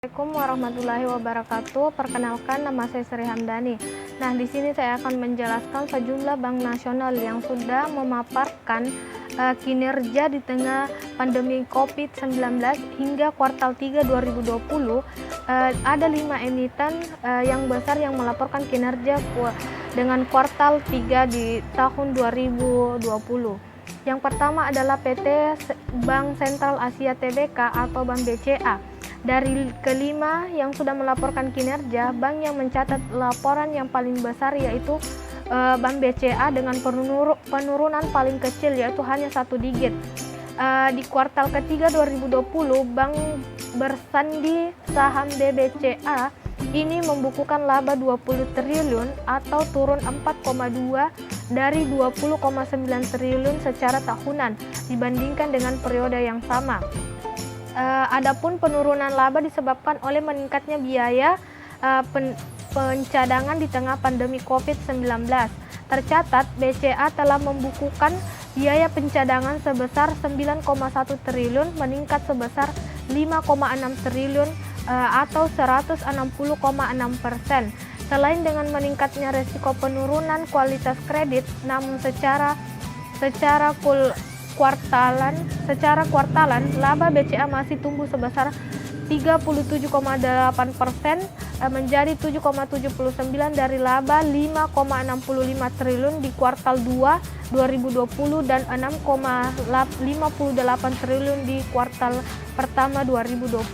Assalamualaikum warahmatullahi wabarakatuh. Perkenalkan, nama saya Sri Hamdani. Nah, di sini saya akan menjelaskan sejumlah bank nasional yang sudah memaparkan kinerja di tengah pandemi COVID-19 hingga kuartal 3 2020. Ada 5 emiten yang besar yang melaporkan kinerja dengan kuartal 3 di tahun 2020. Yang pertama adalah PT Bank Sentral Asia Tbk atau Bank BCA. Dari kelima yang sudah melaporkan kinerja, bank yang mencatat laporan yang paling besar yaitu Bank BCA dengan penurunan paling kecil yaitu hanya 1 digit. Di kuartal ketiga 2020, bank bersandi saham BBCA ini membukukan laba 20 triliun atau turun 4,2 dari 20,9 triliun secara tahunan dibandingkan dengan periode yang sama. Adapun penurunan laba disebabkan oleh meningkatnya biaya pencadangan di tengah pandemi COVID-19. Tercatat, BCA telah membukukan biaya pencadangan sebesar 9,1 triliun meningkat sebesar 5,6 triliun atau 160,6%. Selain dengan meningkatnya resiko penurunan kualitas kredit, namun secara kuartalan, laba BCA masih tumbuh sebesar 37,8% menjadi 7,79 dari laba 5,65 triliun di kuartal 2 2020 dan 6,58 triliun di kuartal pertama 2020.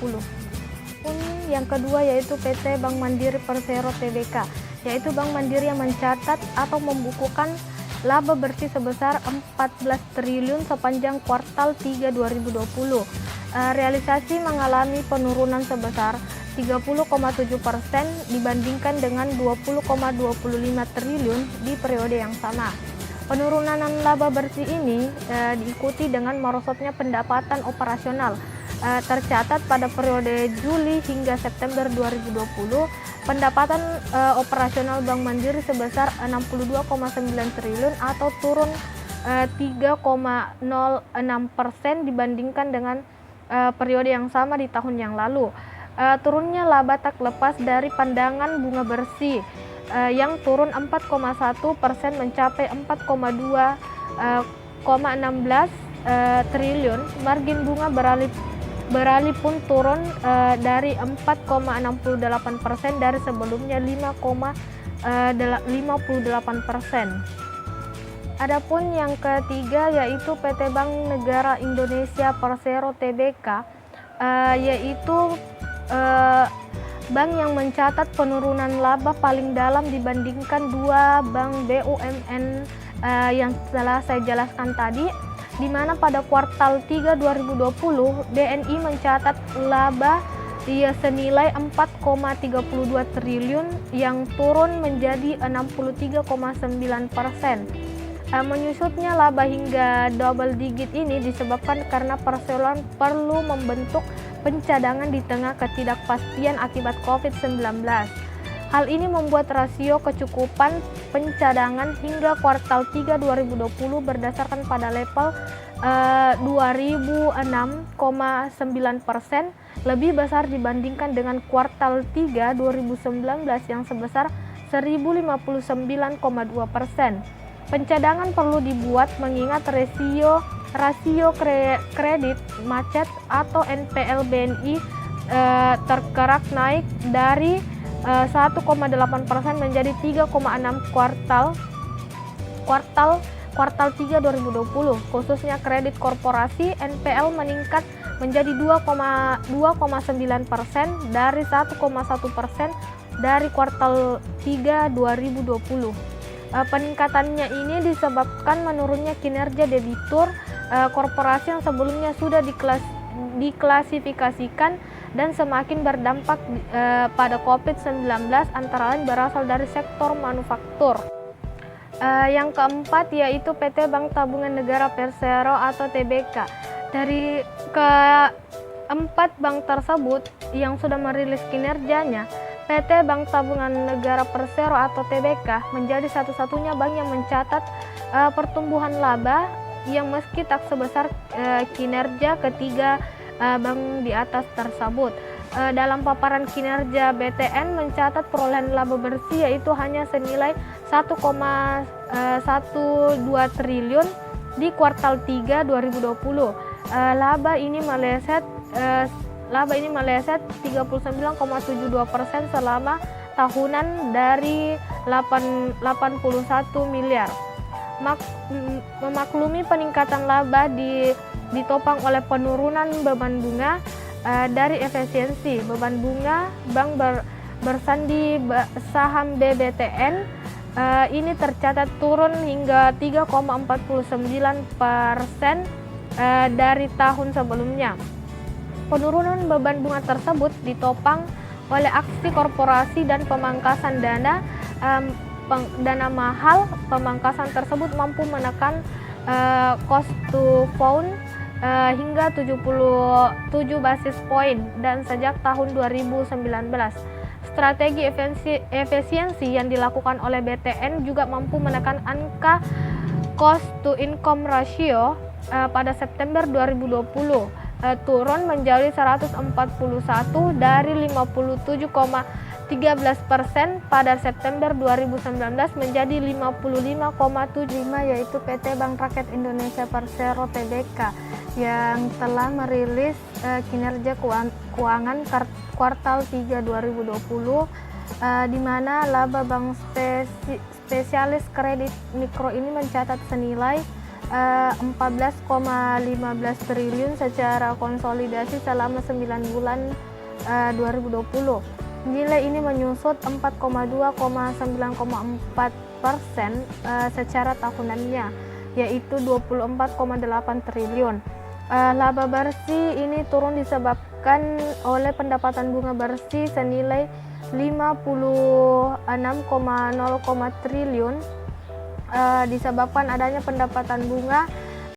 Yang kedua yaitu PT Bank Mandiri Persero Tbk, yaitu Bank Mandiri yang mencatat atau membukukan laba bersih sebesar 14 triliun sepanjang kuartal 3 2020. Realisasi mengalami penurunan sebesar 30,7% dibandingkan dengan 20,25 triliun di periode yang sama. Penurunan laba bersih ini diikuti dengan merosotnya pendapatan operasional. Tercatat pada periode Juli hingga September 2020, pendapatan operasional Bank Mandiri sebesar 62,9 triliun atau turun 3,06% dibandingkan dengan periode yang sama di tahun yang lalu. Turunnya laba tak lepas dari pandangan bunga bersih yang turun 4,1% mencapai 4,16 triliun. Margin bunga beralih pun turun dari 4,68% dari sebelumnya 5,58%. Adapun yang ketiga yaitu PT Bank Negara Indonesia Persero Tbk, yaitu bank yang mencatat penurunan laba paling dalam dibandingkan dua bank BUMN yang telah saya jelaskan tadi, di mana pada kuartal 3 2020 BNI mencatat laba senilai 4,32 triliun yang turun menjadi 63,9%. Menyusutnya laba hingga double digit ini disebabkan karena Persero perlu membentuk pencadangan di tengah ketidakpastian akibat COVID-19. Hal ini membuat rasio kecukupan pencadangan hingga kuartal 3 2020 berdasarkan pada level 2006,9% lebih besar dibandingkan dengan kuartal 3 2019 yang sebesar 1059,2%. Pencadangan perlu dibuat mengingat rasio kredit macet atau NPL BNI tergerak naik dari 1,8% menjadi 3,6 kuartal 3 2020. Khususnya kredit korporasi NPL meningkat menjadi 2,9% dari 1,1% dari kuartal 3 2020. Peningkatannya ini disebabkan menurunnya kinerja debitur korporasi yang sebelumnya sudah diklasifikasikan dan semakin berdampak pada COVID-19, antara lain berasal dari sektor manufaktur. Yang keempat yaitu PT Bank Tabungan Negara Persero atau Tbk. Dari keempat bank tersebut yang sudah merilis kinerjanya, PT Bank Tabungan Negara Persero atau Tbk menjadi satu-satunya bank yang mencatat pertumbuhan laba yang meski tak sebesar kinerja ketiga bank di atas tersebut. dalam paparan kinerja BTN mencatat perolehan laba bersih yaitu hanya senilai 1,12 triliun di kuartal 3 2020. Laba ini meleset 39,72% selama tahunan dari 81 miliar. Memaklumi peningkatan laba ditopang oleh penurunan beban bunga dari efisiensi. Beban bunga bank bersandi saham BBTN ini tercatat turun hingga 3,49% dari tahun sebelumnya. Penurunan beban bunga tersebut ditopang oleh aksi korporasi dan pemangkasan dana mahal. Pemangkasan tersebut mampu menekan cost to fund hingga 77 basis point dan sejak tahun 2019. Strategi efisiensi yang dilakukan oleh BTN juga mampu menekan angka cost to income ratio pada September 2020 turun menjadi 141 dari 57,13% pada September 2019 menjadi 55,75, yaitu PT Bank Rakyat Indonesia Persero Tbk yang telah merilis kinerja keuangan kuartal 3 2020 di mana laba bank spesialis kredit mikro ini mencatat senilai 14,15 triliun secara konsolidasi selama 9 bulan 2020. Nilai ini menyusut 4,2,9,4% secara tahunannya, yaitu 24,8 triliun. Laba bersih ini turun disebabkan oleh pendapatan bunga bersih senilai 56,0 triliun disebabkan adanya pendapatan bunga